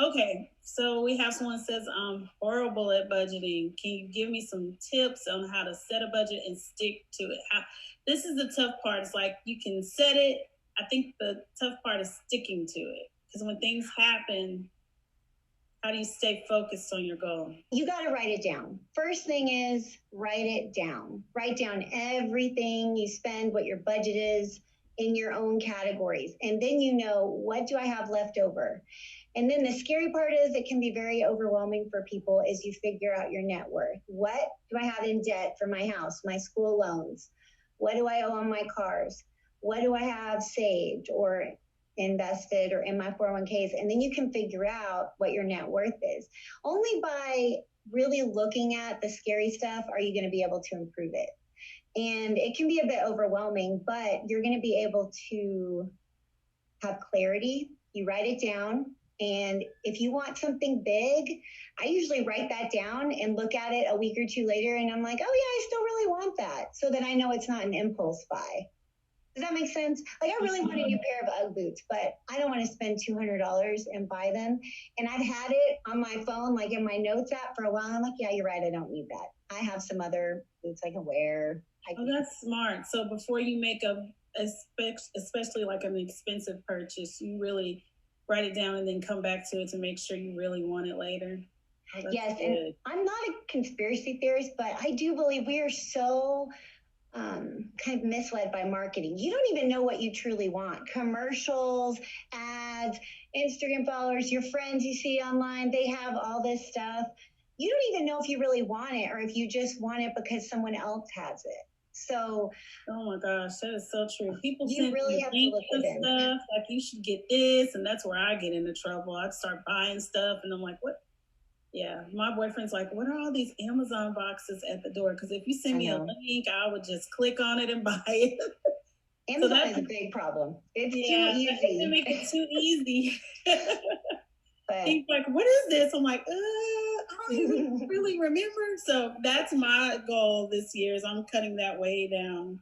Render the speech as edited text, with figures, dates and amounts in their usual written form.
Okay, so we have someone says I'm horrible at budgeting. Can you give me some tips on how to set a budget and stick to it? This is the tough part. It's like you can set it. I think the tough part is sticking to it because when things happen, how do you stay focused on your goal? You got to write it down. First thing is write it down. Write down everything you spend, what your budget is in your own categories. And then you know, what do I have left over? And then the scary part is it can be very overwhelming for people as you figure out your net worth. What do I have in debt for my house, my school loans? What do I owe on my cars? What do I have saved or invested or in my 401ks? And then you can figure out what your net worth is. Only by really looking at the scary stuff are you going to be able to improve it. And it can be a bit overwhelming, but you're going to be able to have clarity. You write it down. And if you want something big, I usually write that down and look at it a week or two later. And I'm like, oh, yeah, I still really want that. So that I know it's not an impulse buy. Does that make sense? Like, I really want a new pair of Ugg boots, but I don't want to spend $200 and buy them. And I've had it on my phone, like in my notes app for a while. I'm like, yeah, you're right. I don't need that. I have some other boots I can wear. Oh, that's smart. So before you make especially like an expensive purchase, you really write it down and then come back to it to make sure you really want it later. Oh, yes, good. And I'm not a conspiracy theorist, but I do believe we are so kind of misled by marketing. You don't even know what you truly want. Commercials, ads, Instagram followers, your friends you see online, they have all this stuff. You don't even know if you really want it or if you just want it because someone else has it. So, oh my gosh, that is so true. People you really have to look at stuff like you should get this, and that's where I get into trouble. I start buying stuff, and I'm like, what? Yeah, my boyfriend's like, what are all these Amazon boxes at the door? Because if you send me a link, I would just click on it and buy it. Amazon is a big problem. It's too easy. They make it too easy. He's like, what is this? I'm like, I don't even really remember. So that's my goal this year is I'm cutting that way down.